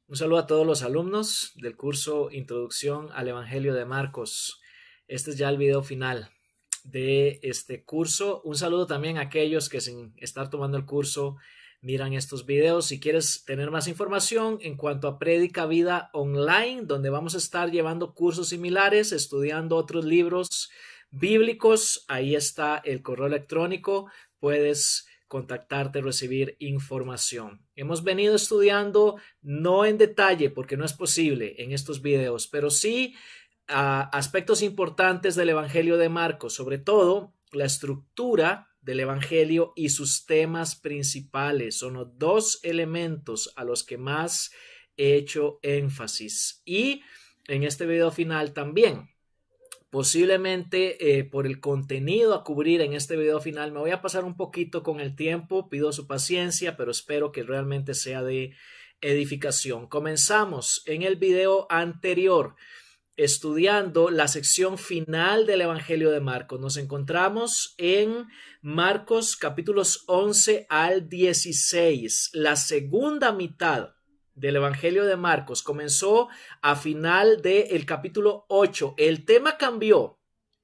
Un saludo a todos los alumnos del curso Introducción al Evangelio de Marcos. Este es ya el video final de este curso. Un saludo también a aquellos que sin estar tomando el curso miran estos videos. Si quieres tener más información en cuanto a Prédica Vida Online, donde vamos a estar llevando cursos similares, estudiando otros libros bíblicos, ahí está el correo electrónico. Puedes contactarte, recibir información. Hemos venido estudiando, no en detalle porque no es posible en estos videos, pero sí aspectos importantes del Evangelio de Marcos, sobre todo la estructura del Evangelio y sus temas principales. Son los dos elementos a los que más he hecho énfasis. Y en este video final también. Posiblemente por el contenido a cubrir en este video final me voy a pasar un poquito con el tiempo, pido su paciencia, pero espero que realmente sea de edificación. Comenzamos en el video anterior estudiando la sección final del Evangelio de Marcos. Nos encontramos en Marcos capítulos 11 al 16, la segunda mitad del Evangelio de Marcos comenzó a final del capítulo 8. El tema cambió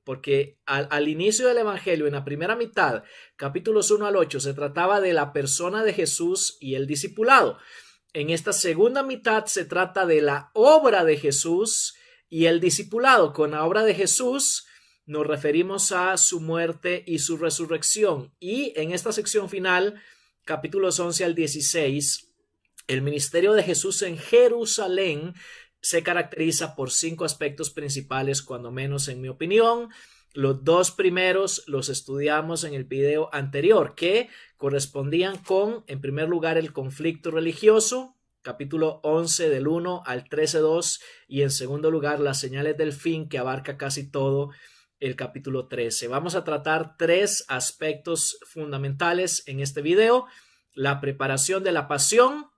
porque al inicio del Evangelio, en la primera mitad, capítulos 1 al 8, se trataba de la persona de Jesús y el discipulado. En esta segunda mitad se trata de la obra de Jesús y el discipulado. Con la obra de Jesús nos referimos a su muerte y su resurrección. Y en esta sección final, capítulos 11 al 16, el ministerio de Jesús en Jerusalén se caracteriza por 5 aspectos principales, cuando menos en mi opinión. Los dos primeros los estudiamos en el video anterior, que correspondían con, en primer lugar, el conflicto religioso, capítulo 11 del 1 al 13:2, y en segundo lugar, las señales del fin, que abarca casi todo el capítulo 13. Vamos a tratar 3 aspectos fundamentales en este video: la preparación de la pasión,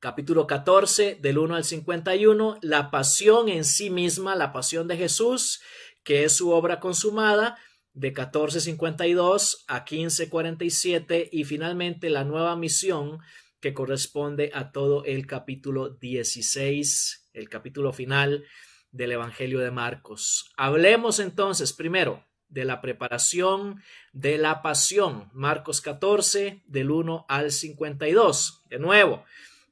capítulo 14 del 1 al 51, la pasión en sí misma, la pasión de Jesús, que es su obra consumada, de 14:52 a 15:47, y finalmente la nueva misión, que corresponde a todo el capítulo 16, el capítulo final del Evangelio de Marcos. Hablemos entonces primero de la preparación de la pasión, Marcos 14 del 1 al 52. De nuevo,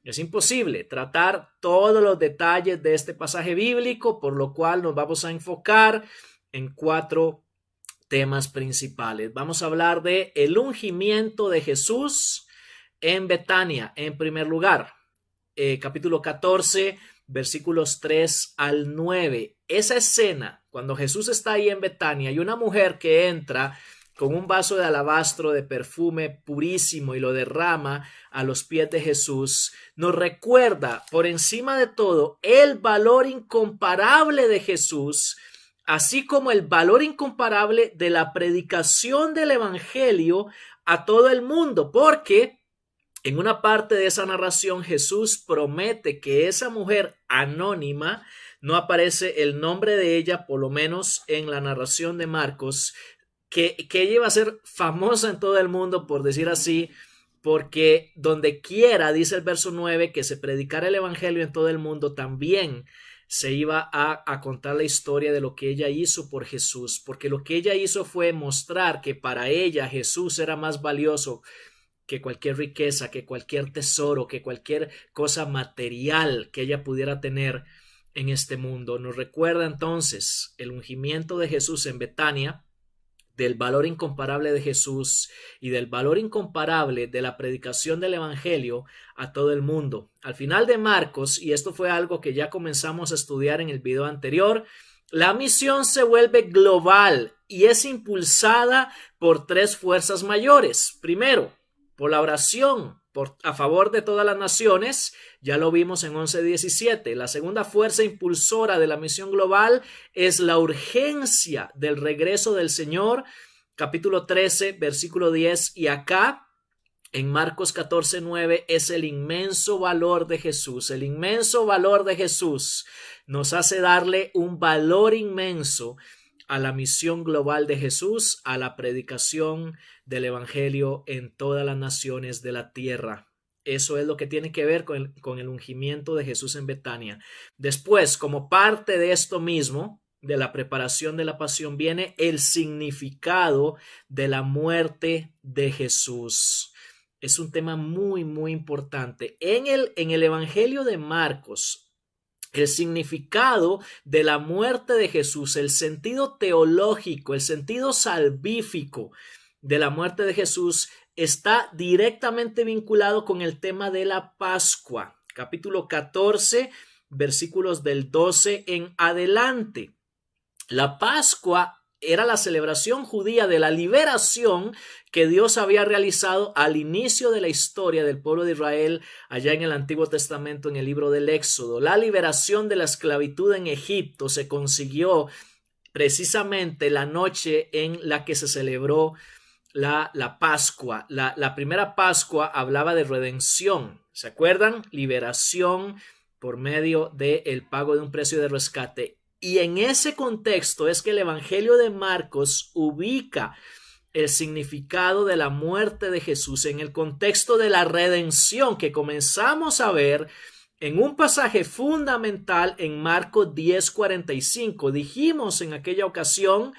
es imposible tratar todos los detalles de este pasaje bíblico, por lo cual nos vamos a enfocar en 4 temas principales. Vamos a hablar de el ungimiento de Jesús en Betania, en primer lugar, capítulo 14, versículos 3 al 9. Esa escena, cuando Jesús está ahí en Betania, hay una mujer que entra con un vaso de alabastro de perfume purísimo y lo derrama a los pies de Jesús, nos recuerda por encima de todo el valor incomparable de Jesús, así como el valor incomparable de la predicación del Evangelio a todo el mundo, porque en una parte de esa narración Jesús promete que esa mujer anónima, no aparece el nombre de ella, por lo menos en la narración de Marcos, que ella iba a ser famosa en todo el mundo, por decir así, porque donde quiera, dice el verso 9, que se predicara el evangelio en todo el mundo, también se iba a contar la historia de lo que ella hizo por Jesús, porque lo que ella hizo fue mostrar que para ella Jesús era más valioso que cualquier riqueza, que cualquier tesoro, que cualquier cosa material que ella pudiera tener en este mundo. Nos recuerda entonces el ungimiento de Jesús en Betania, del valor incomparable de Jesús y del valor incomparable de la predicación del Evangelio a todo el mundo. Al final de Marcos, y esto fue algo que ya comenzamos a estudiar en el video anterior, la misión se vuelve global y es impulsada por 3 fuerzas mayores. Primero, por la oración a favor de todas las naciones, ya lo vimos en 11:17. La segunda fuerza impulsora de la misión global es la urgencia del regreso del Señor, capítulo 13, versículo 10, y acá en Marcos 14:9 es el inmenso valor de Jesús. El inmenso valor de Jesús nos hace darle un valor inmenso a la misión global de Jesús, a la predicación del Evangelio en todas las naciones de la tierra. Eso es lo que tiene que ver con el ungimiento de Jesús en Betania. Después, como parte de esto mismo, de la preparación de la pasión, viene el significado de la muerte de Jesús. Es un tema muy, muy importante. En el Evangelio de Marcos, el significado de la muerte de Jesús, el sentido teológico, el sentido salvífico de la muerte de Jesús está directamente vinculado con el tema de la Pascua. Capítulo 14, versículos del 12 en adelante. La Pascua era la celebración judía de la liberación que Dios había realizado al inicio de la historia del pueblo de Israel allá en el Antiguo Testamento, en el libro del Éxodo. La liberación de la esclavitud en Egipto se consiguió precisamente la noche en la que se celebró la Pascua. La primera Pascua hablaba de redención, ¿se acuerdan? Liberación por medio del pago de un precio de rescate. Y en ese contexto es que el Evangelio de Marcos ubica el significado de la muerte de Jesús en el contexto de la redención que comenzamos a ver en un pasaje fundamental en Marcos 10:45. Dijimos en aquella ocasión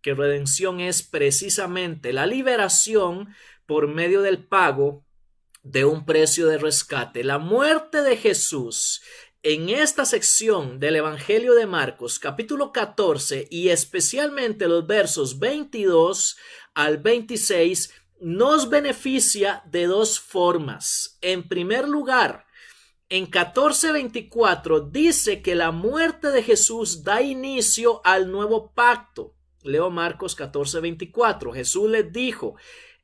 que redención es precisamente la liberación por medio del pago de un precio de rescate. La muerte de Jesús en esta sección del Evangelio de Marcos, capítulo 14, y especialmente los versos 22 al 26, nos beneficia de dos formas. En primer lugar, en 14:24 dice que la muerte de Jesús da inicio al nuevo pacto. Leo Marcos 14:24. Jesús les dijo: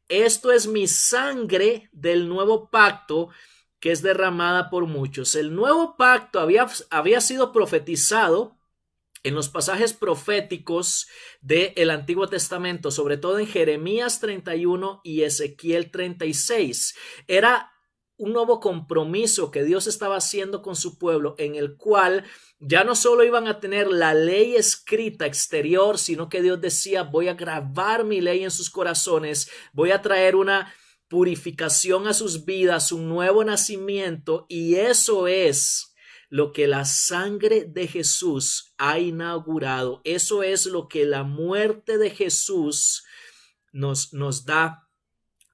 esto es mi sangre del nuevo pacto que es derramada por muchos. El nuevo pacto había sido profetizado en los pasajes proféticos del Antiguo Testamento, sobre todo en Jeremías 31 y Ezequiel 36. Era un nuevo compromiso que Dios estaba haciendo con su pueblo, en el cual ya no solo iban a tener la ley escrita exterior, sino que Dios decía: voy a grabar mi ley en sus corazones, voy a traer una purificación a sus vidas, un nuevo nacimiento, y eso es lo que la sangre de Jesús ha inaugurado. Eso es lo que la muerte de Jesús nos da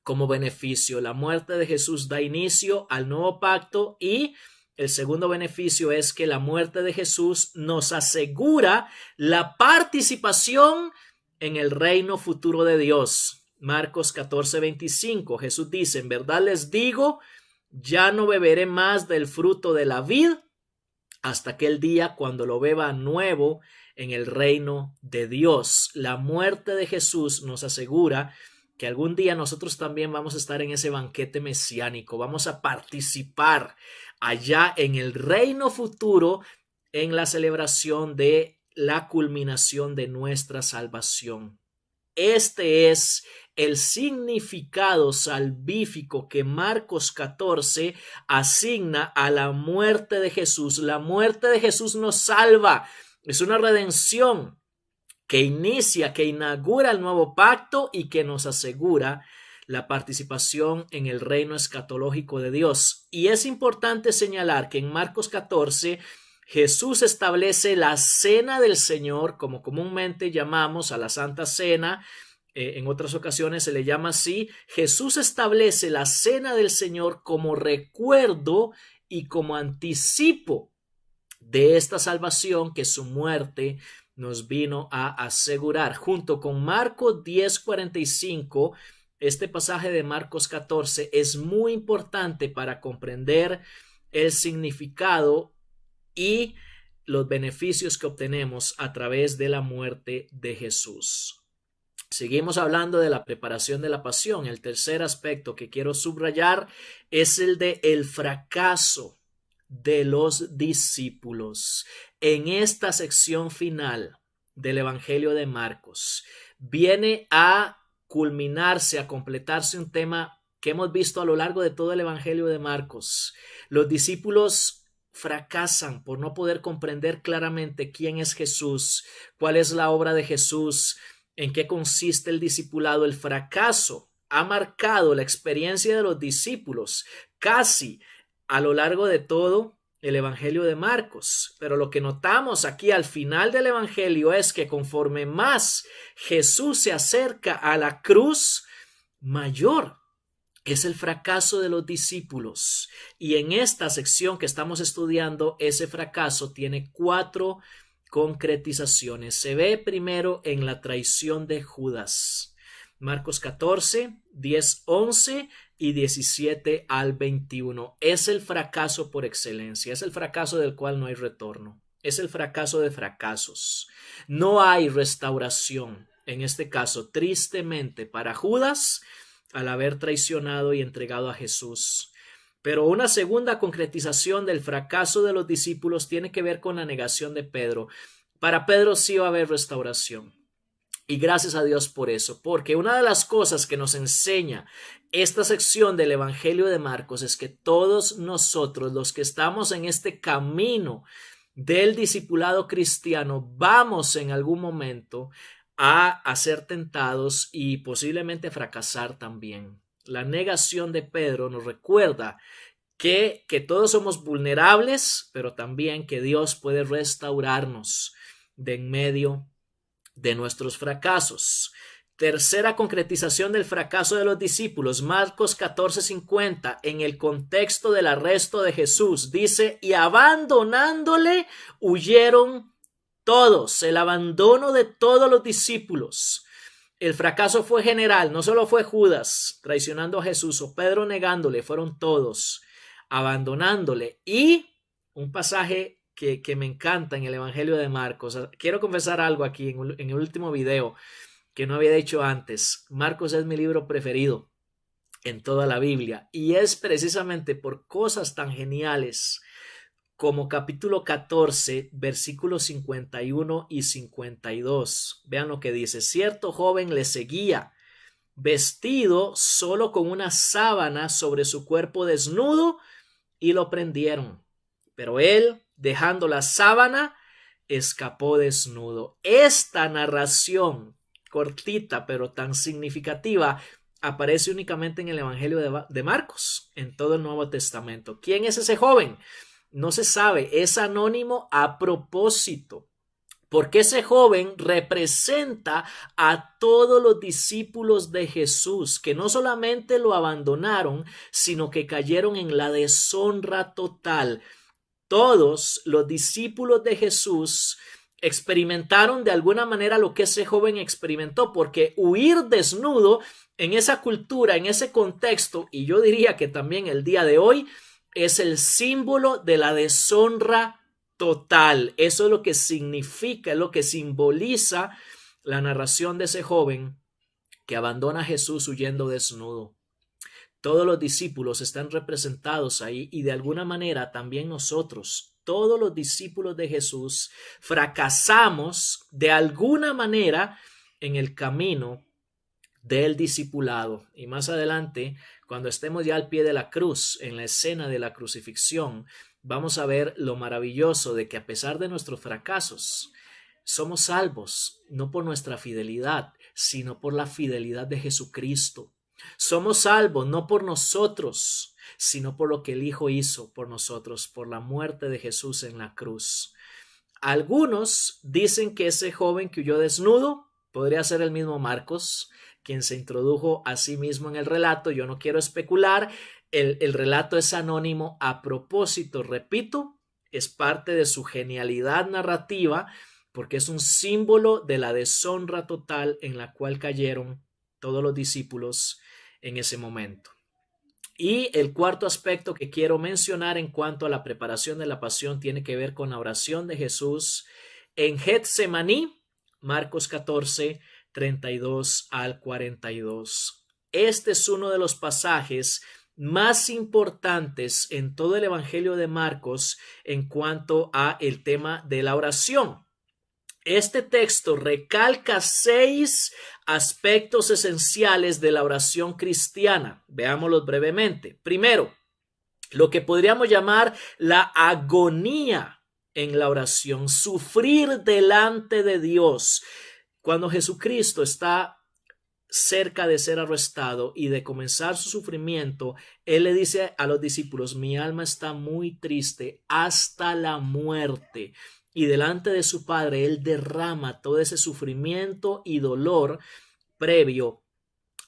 como beneficio. La muerte de Jesús da inicio al nuevo pacto, y el segundo beneficio es que la muerte de Jesús nos asegura la participación en el reino futuro de Dios. Marcos 14:25, Jesús dice: en verdad les digo, ya no beberé más del fruto de la vid hasta aquel día cuando lo beba nuevo en el reino de Dios. La muerte de Jesús nos asegura que algún día nosotros también vamos a estar en ese banquete mesiánico, vamos a participar allá en el reino futuro, en la celebración de la culminación de nuestra salvación. Este es el significado salvífico que Marcos 14 asigna a la muerte de Jesús. La muerte de Jesús nos salva. Es una redención que inicia, que inaugura el nuevo pacto y que nos asegura la participación en el reino escatológico de Dios. Y es importante señalar que en Marcos 14 Jesús establece la cena del Señor, como comúnmente llamamos a la Santa Cena. En otras ocasiones se le llama así. Jesús establece la cena del Señor como recuerdo y como anticipo de esta salvación que su muerte nos vino a asegurar. Junto con Marcos 10:45, este pasaje de Marcos 14 es muy importante para comprender el significado y los beneficios que obtenemos a través de la muerte de Jesús. Seguimos hablando de la preparación de la pasión. El tercer aspecto que quiero subrayar es el de el fracaso de los discípulos. En esta sección final del Evangelio de Marcos viene a culminarse, a completarse un tema que hemos visto a lo largo de todo el Evangelio de Marcos. Los discípulos fracasan por no poder comprender claramente quién es Jesús, cuál es la obra de Jesús, en qué consiste el discipulado. El fracaso ha marcado la experiencia de los discípulos casi a lo largo de todo el Evangelio de Marcos. Pero lo que notamos aquí al final del Evangelio es que conforme más Jesús se acerca a la cruz, mayor es el fracaso de los discípulos. Y en esta sección que estamos estudiando, ese fracaso tiene 4 concretizaciones. Se ve primero en la traición de Judas. Marcos 14, 10, 11 y 17 al 21. Es el fracaso por excelencia. Es el fracaso del cual no hay retorno. Es el fracaso de fracasos. No hay restauración. En este caso, tristemente para Judas, al haber traicionado y entregado a Jesús. Pero una segunda concretización del fracaso de los discípulos tiene que ver con la negación de Pedro. Para Pedro sí va a haber restauración. Y gracias a Dios por eso, porque una de las cosas que nos enseña esta sección del Evangelio de Marcos es que todos nosotros, los que estamos en este camino del discipulado cristiano, vamos en algún momento a ser tentados y posiblemente fracasar también. La negación de Pedro nos recuerda que todos somos vulnerables, pero también que Dios puede restaurarnos de en medio de nuestros fracasos. Tercera concretización del fracaso de los discípulos, Marcos 14:50, en el contexto del arresto de Jesús, dice, y abandonándole, huyeron todos, el abandono de todos los discípulos. El fracaso fue general, no solo fue Judas traicionando a Jesús o Pedro negándole, fueron todos abandonándole. Y un pasaje que me encanta en el Evangelio de Marcos. Quiero confesar algo aquí en el último video que no había dicho antes. Marcos es mi libro preferido en toda la Biblia y es precisamente por cosas tan geniales como capítulo 14, versículos 51 y 52. Vean lo que dice. Cierto joven le seguía, vestido solo con una sábana sobre su cuerpo desnudo, y lo prendieron. Pero él, dejando la sábana, escapó desnudo. Esta narración, cortita pero tan significativa, aparece únicamente en el Evangelio de Marcos, en todo el Nuevo Testamento. ¿Quién es ese joven? No se sabe, es anónimo a propósito, porque ese joven representa a todos los discípulos de Jesús, que no solamente lo abandonaron, sino que cayeron en la deshonra total. Todos los discípulos de Jesús experimentaron de alguna manera lo que ese joven experimentó, porque huir desnudo en esa cultura, en ese contexto, y yo diría que también el día de hoy, es el símbolo de la deshonra total. Eso es lo que significa, es lo que simboliza la narración de ese joven que abandona a Jesús huyendo desnudo. Todos los discípulos están representados ahí y de alguna manera también nosotros, todos los discípulos de Jesús, fracasamos de alguna manera en el camino del discipulado. Y más adelante, cuando estemos ya al pie de la cruz, en la escena de la crucifixión, vamos a ver lo maravilloso de que a pesar de nuestros fracasos, somos salvos, no por nuestra fidelidad, sino por la fidelidad de Jesucristo. Somos salvos no por nosotros, sino por lo que el Hijo hizo por nosotros, por la muerte de Jesús en la cruz. Algunos dicen que ese joven que huyó desnudo podría ser el mismo Marcos, quien se introdujo a sí mismo en el relato. Yo no quiero especular, el relato es anónimo a propósito, repito, es parte de su genialidad narrativa, porque es un símbolo de la deshonra total en la cual cayeron todos los discípulos en ese momento. Y el cuarto aspecto que quiero mencionar en cuanto a la preparación de la pasión tiene que ver con la oración de Jesús en Getsemaní, Marcos 14, 32 al 42. Este es uno de los pasajes más importantes en todo el Evangelio de Marcos en cuanto a el tema de la oración. Este texto recalca 6 aspectos esenciales de la oración cristiana. Veámoslos brevemente. Primero, lo que podríamos llamar la agonía en la oración, sufrir delante de Dios. Cuando Jesucristo está cerca de ser arrestado y de comenzar su sufrimiento, él le dice a los discípulos: mi alma está muy triste hasta la muerte. Y delante de su Padre, él derrama todo ese sufrimiento y dolor previo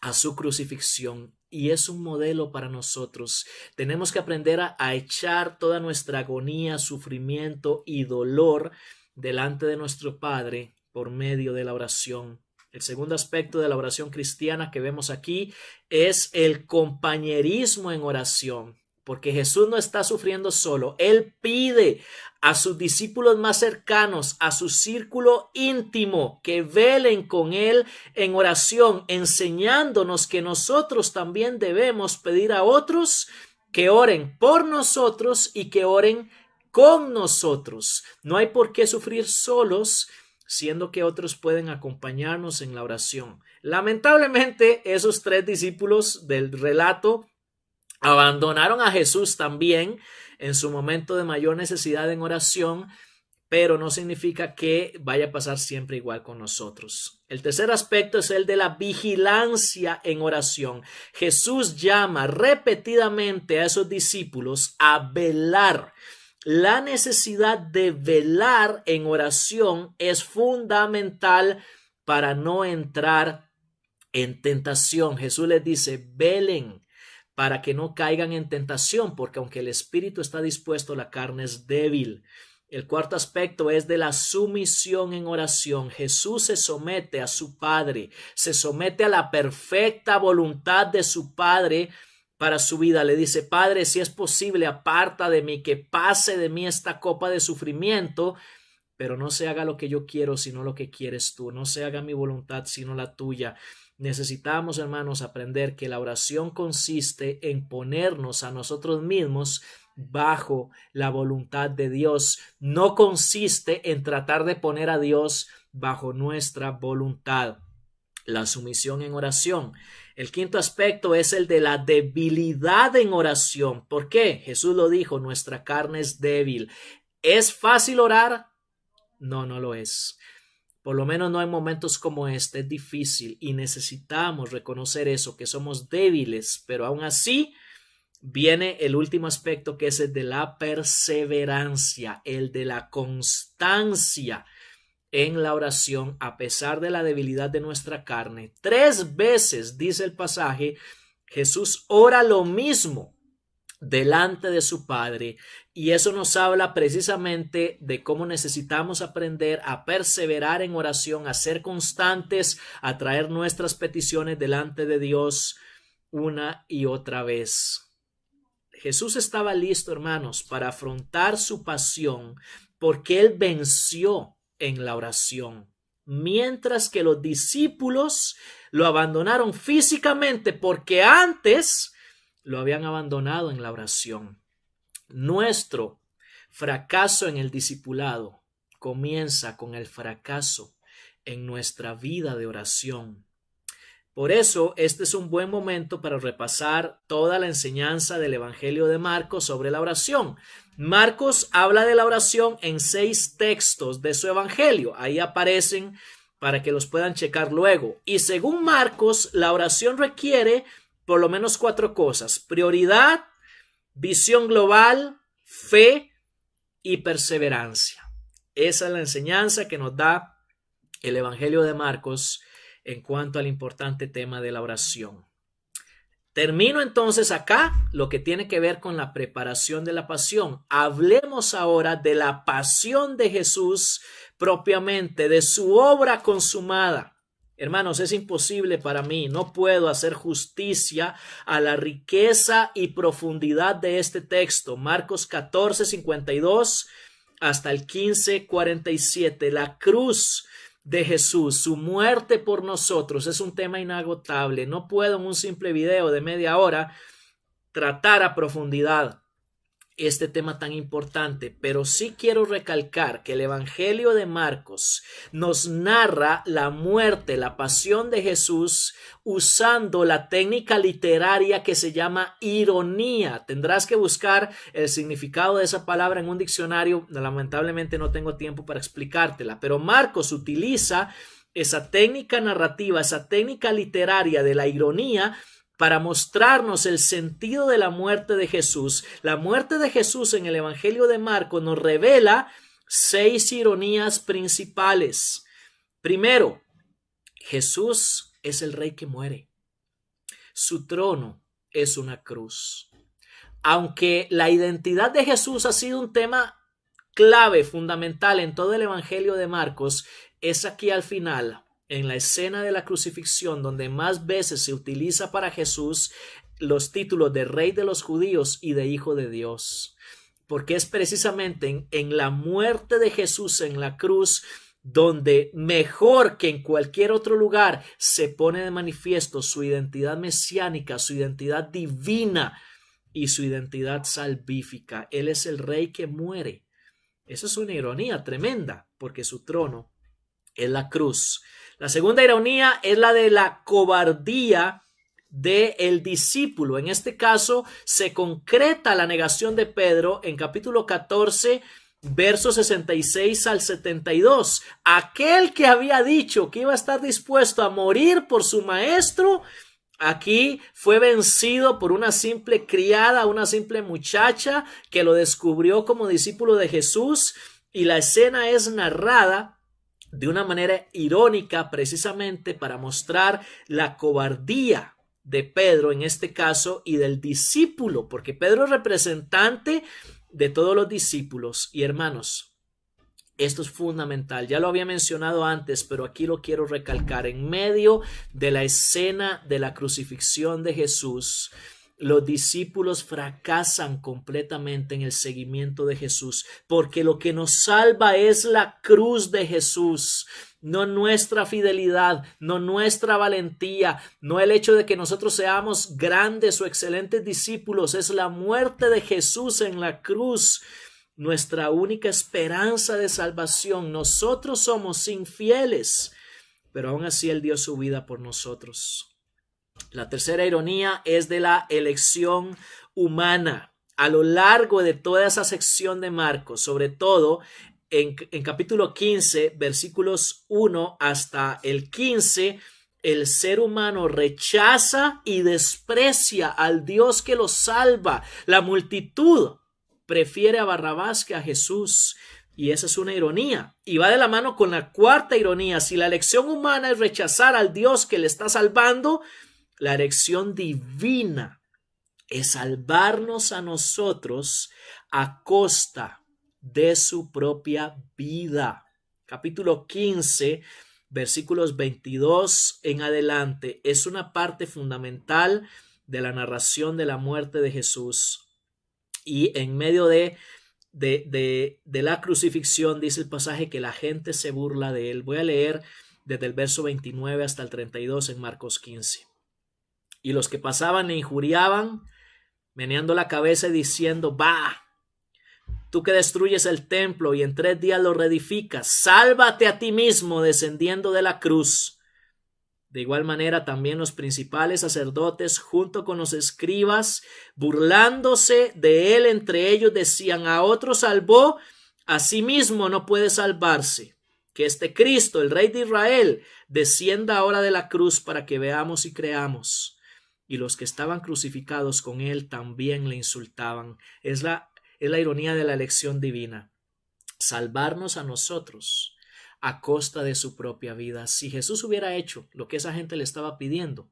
a su crucifixión. Y es un modelo para nosotros. Tenemos que aprender a echar toda nuestra agonía, sufrimiento y dolor delante de nuestro Padre por medio de la oración. El segundo aspecto de la oración cristiana que vemos aquí es el compañerismo en oración, porque Jesús no está sufriendo solo. Él pide a sus discípulos más cercanos, a su círculo íntimo, que velen con él en oración, enseñándonos que nosotros también debemos pedir a otros que oren por nosotros y que oren con nosotros. No hay por qué sufrir solos, siendo que otros pueden acompañarnos en la oración. Lamentablemente, esos 3 discípulos del relato abandonaron a Jesús también en su momento de mayor necesidad en oración, pero no significa que vaya a pasar siempre igual con nosotros. El tercer aspecto es el de la vigilancia en oración. Jesús llama repetidamente a esos discípulos a velar. La necesidad de velar en oración es fundamental para no entrar en tentación. Jesús les dice: velen para que no caigan en tentación, porque aunque el espíritu está dispuesto, la carne es débil. El cuarto aspecto es de la sumisión en oración. Jesús se somete a su Padre, se somete a la perfecta voluntad de su Padre para su vida. Le dice: Padre, si es posible, aparta de mí, que pase de mí esta copa de sufrimiento, pero no se haga lo que yo quiero, sino lo que quieres tú. No se haga mi voluntad, sino la tuya. Necesitamos, hermanos, aprender que la oración consiste en ponernos a nosotros mismos bajo la voluntad de Dios. No consiste en tratar de poner a Dios bajo nuestra voluntad. La sumisión en oración. El quinto aspecto es el de la debilidad en oración. ¿Por qué? Jesús lo dijo: nuestra carne es débil. ¿Es fácil orar? No, no lo es. Por lo menos no en momentos como este. Es difícil y necesitamos reconocer eso, que somos débiles, pero aún así viene el último aspecto, que es el de la perseverancia, el de la constancia en la oración a pesar de la debilidad de nuestra carne. 3 veces, dice el pasaje, Jesús ora lo mismo delante de su Padre, y eso nos habla precisamente de cómo necesitamos aprender a perseverar en oración, a ser constantes, a traer nuestras peticiones delante de Dios una y otra vez. Jesús estaba listo, hermanos, para afrontar su pasión, porque él venció en la oración, mientras que los discípulos lo abandonaron físicamente porque antes lo habían abandonado en la oración. Nuestro fracaso en el discipulado comienza con el fracaso en nuestra vida de oración. Por eso, este es un buen momento para repasar toda la enseñanza del Evangelio de Marcos sobre la oración. Marcos habla de la oración en 6 textos de su Evangelio. Ahí aparecen para que los puedan checar luego. Y según Marcos, la oración requiere por lo menos 4 cosas: prioridad, visión global, fe y perseverancia. Esa es la enseñanza que nos da el Evangelio de Marcos en cuanto al importante tema de la oración. Termino entonces acá lo que tiene que ver con la preparación de la pasión. Hablemos ahora de la pasión de Jesús propiamente, de su obra consumada. Hermanos, es imposible para mí, no puedo hacer justicia a la riqueza y profundidad de este texto. Marcos 14:52 hasta el 15:47. La cruz de Jesús, su muerte por nosotros, es un tema inagotable. No puedo en un simple video de media hora tratar a profundidad este tema tan importante, pero sí quiero recalcar que el Evangelio de Marcos nos narra la muerte, la pasión de Jesús usando la técnica literaria que se llama ironía. Tendrás que buscar el significado de esa palabra en un diccionario. Lamentablemente no tengo tiempo para explicártela, pero Marcos utiliza esa técnica narrativa, esa técnica literaria de la ironía para mostrarnos el sentido de la muerte de Jesús. La muerte de Jesús en el Evangelio de Marcos nos revela 6 ironías principales. Primero, Jesús es el rey que muere. Su trono es una cruz. Aunque la identidad de Jesús ha sido un tema clave, fundamental en todo el Evangelio de Marcos, es aquí al final, en la escena de la crucifixión, donde más veces se utiliza para Jesús los títulos de Rey de los Judíos y de Hijo de Dios. Porque es precisamente en la muerte de Jesús en la cruz donde mejor que en cualquier otro lugar se pone de manifiesto su identidad mesiánica, su identidad divina y su identidad salvífica. Él es el rey que muere. Eso es una ironía tremenda, porque su trono es la cruz. La segunda ironía es la de la cobardía del discípulo. En este caso se concreta la negación de Pedro en capítulo 14, versos 66 al 72. Aquel que había dicho que iba a estar dispuesto a morir por su maestro, aquí fue vencido por una simple criada, una simple muchacha que lo descubrió como discípulo de Jesús, y la escena es narrada de una manera irónica precisamente para mostrar la cobardía de Pedro en este caso y del discípulo, porque Pedro es representante de todos los discípulos. Y hermanos, esto es fundamental, ya lo había mencionado antes, pero aquí lo quiero recalcar. En medio de la escena de la crucifixión de Jesús, los discípulos fracasan completamente en el seguimiento de Jesús, porque lo que nos salva es la cruz de Jesús, no nuestra fidelidad, no nuestra valentía, no el hecho de que nosotros seamos grandes o excelentes discípulos, es la muerte de Jesús en la cruz, nuestra única esperanza de salvación. Nosotros somos infieles, pero aún así Él dio su vida por nosotros. La tercera ironía es de la elección humana. A lo largo de toda esa sección de Marcos, sobre todo en capítulo 15, versículos 1 hasta el 15, el ser humano rechaza y desprecia al Dios que lo salva. La multitud prefiere a Barrabás que a Jesús. Y esa es una ironía. Y va de la mano con la cuarta ironía. Si la elección humana es rechazar al Dios que le está salvando, la elección divina es salvarnos a nosotros a costa de su propia vida. Capítulo 15, versículos 22 en adelante, es una parte fundamental de la narración de la muerte de Jesús. Y en medio de la crucifixión dice el pasaje que la gente se burla de él. Voy a leer desde el verso 29 hasta el 32 en Marcos 15. Y los que pasaban le injuriaban, meneando la cabeza y diciendo: «Va, tú que destruyes el templo y en 3 días lo reedificas, sálvate a ti mismo descendiendo de la cruz». De igual manera también los principales sacerdotes junto con los escribas, burlándose de él entre ellos, decían: «A otro salvó, a sí mismo no puede salvarse. Que este Cristo, el Rey de Israel, descienda ahora de la cruz para que veamos y creamos». Y los que estaban crucificados con él también le insultaban. Es la ironía de la elección divina. Salvarnos a nosotros a costa de su propia vida. Si Jesús hubiera hecho lo que esa gente le estaba pidiendo,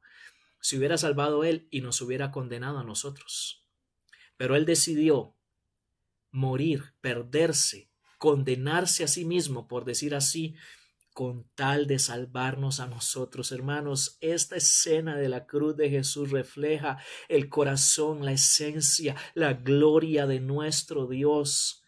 se hubiera salvado él y nos hubiera condenado a nosotros. Pero él decidió morir, perderse, condenarse a sí mismo, por decir así, con tal de salvarnos a nosotros. Hermanos, esta escena de la cruz de Jesús refleja el corazón, la esencia, la gloria de nuestro Dios.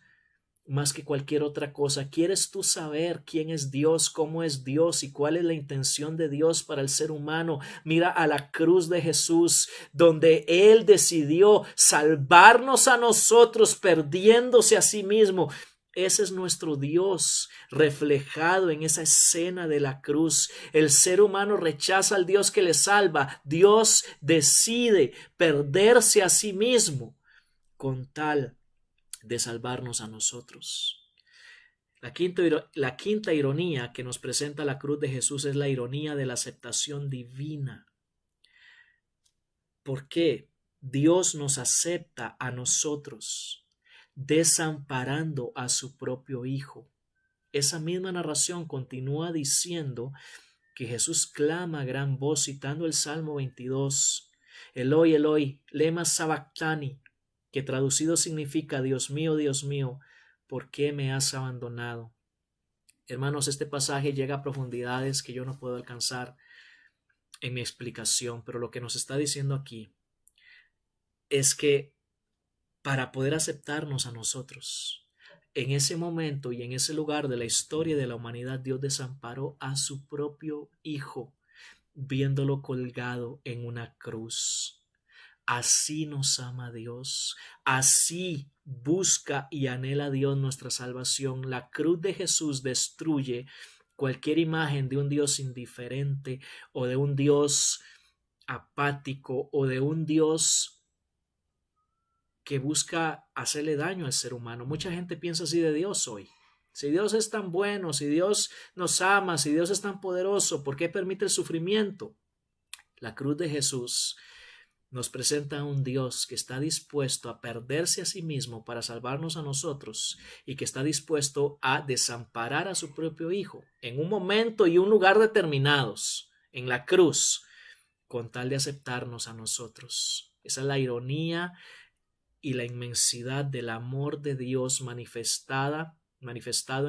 Más que cualquier otra cosa, ¿quieres tú saber quién es Dios, cómo es Dios y cuál es la intención de Dios para el ser humano? Mira a la cruz de Jesús, donde Él decidió salvarnos a nosotros, perdiéndose a sí mismo. Ese es nuestro Dios reflejado en esa escena de la cruz. El ser humano rechaza al Dios que le salva. Dios decide perderse a sí mismo con tal de salvarnos a nosotros. La quinta ironía que nos presenta la cruz de Jesús es la ironía de la aceptación divina. ¿Por qué? Dios nos acepta a nosotros, desamparando a su propio Hijo. Esa misma narración continúa diciendo que Jesús clama a gran voz citando el Salmo 22, Eloi, Eloi, lema sabactani, que traducido significa Dios mío, ¿por qué me has abandonado? Hermanos, este pasaje llega a profundidades que yo no puedo alcanzar en mi explicación, pero lo que nos está diciendo aquí es que para poder aceptarnos a nosotros, en ese momento y en ese lugar de la historia de la humanidad, Dios desamparó a su propio Hijo, viéndolo colgado en una cruz. Así nos ama Dios, así busca y anhela Dios nuestra salvación. La cruz de Jesús destruye cualquier imagen de un Dios indiferente o de un Dios apático o de un Dios que busca hacerle daño al ser humano. Mucha gente piensa así de Dios hoy. Si Dios es tan bueno, si Dios nos ama, si Dios es tan poderoso, ¿por qué permite el sufrimiento? La cruz de Jesús nos presenta a un Dios que está dispuesto a perderse a sí mismo para salvarnos a nosotros y que está dispuesto a desamparar a su propio Hijo en un momento y un lugar determinados, en la cruz, con tal de aceptarnos a nosotros. Esa es la ironía y la inmensidad del amor de Dios manifestado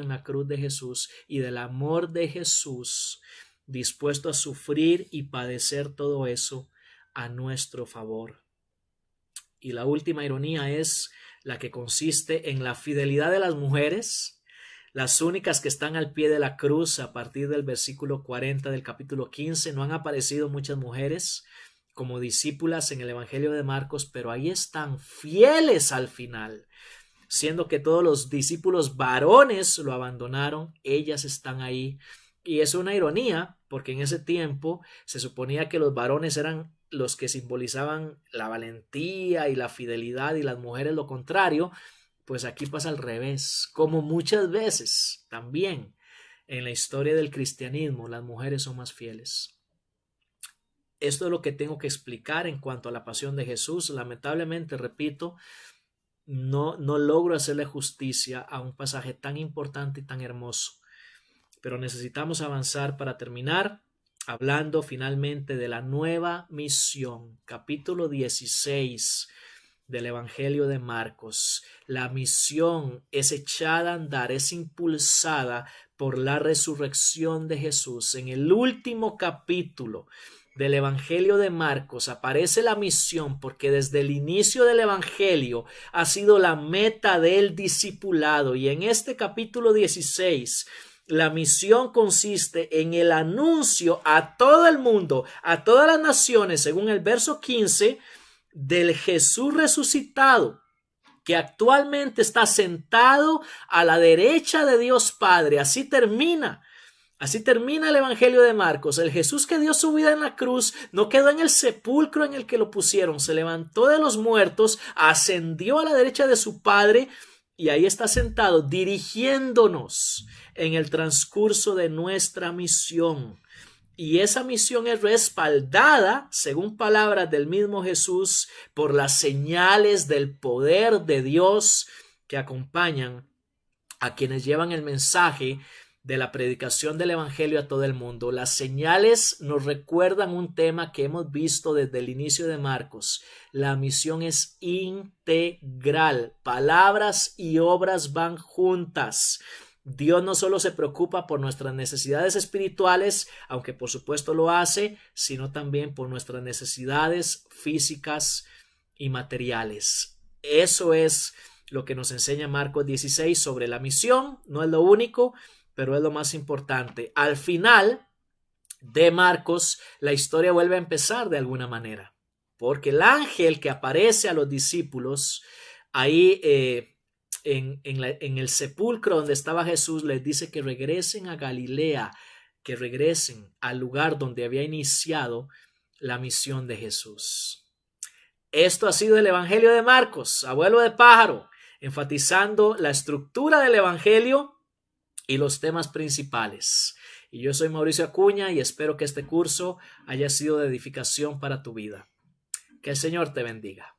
en la cruz de Jesús y del amor de Jesús dispuesto a sufrir y padecer todo eso a nuestro favor. Y la última ironía es la que consiste en la fidelidad de las mujeres, las únicas que están al pie de la cruz. A partir del versículo 40 del capítulo 15 no han aparecido muchas mujeres como discípulas en el Evangelio de Marcos, pero ahí están fieles al final. Siendo que todos los discípulos varones lo abandonaron, ellas están ahí. Y es una ironía, porque en ese tiempo se suponía que los varones eran los que simbolizaban la valentía y la fidelidad y las mujeres lo contrario. Pues aquí pasa al revés, como muchas veces también en la historia del cristianismo las mujeres son más fieles. Esto es lo que tengo que explicar en cuanto a la pasión de Jesús. Lamentablemente, repito, no logro hacerle justicia a un pasaje tan importante y tan hermoso. Pero necesitamos avanzar para terminar hablando finalmente de la nueva misión, capítulo 16 del Evangelio de Marcos. La misión es echada a andar, es impulsada por la resurrección de Jesús. En el último capítulo del Evangelio de Marcos aparece la misión porque desde el inicio del Evangelio ha sido la meta del discipulado, y en este capítulo 16 la misión consiste en el anuncio a todo el mundo, a todas las naciones, según el verso 15, del Jesús resucitado, que actualmente está sentado a la derecha de Dios Padre. Así termina el Evangelio de Marcos. El Jesús que dio su vida en la cruz no quedó en el sepulcro en el que lo pusieron, se levantó de los muertos, ascendió a la derecha de su Padre y ahí está sentado dirigiéndonos en el transcurso de nuestra misión. Y esa misión es respaldada, según palabras del mismo Jesús, por las señales del poder de Dios que acompañan a quienes llevan el mensaje de la predicación del Evangelio a todo el mundo. Las señales nos recuerdan un tema que hemos visto desde el inicio de Marcos. La misión es integral. Palabras y obras van juntas. Dios no solo se preocupa por nuestras necesidades espirituales, aunque por supuesto lo hace, sino también por nuestras necesidades físicas y materiales. Eso es lo que nos enseña Marcos 16 sobre la misión. No es lo único, pero es lo más importante. Al final de Marcos, la historia vuelve a empezar de alguna manera, porque el ángel que aparece a los discípulos ahí en el sepulcro donde estaba Jesús les dice que regresen a Galilea, que regresen al lugar donde había iniciado la misión de Jesús. Esto ha sido el Evangelio de Marcos, abuelo de pájaro, enfatizando la estructura del Evangelio y los temas principales. Y yo soy Mauricio Acuña y espero que este curso haya sido de edificación para tu vida. Que el Señor te bendiga.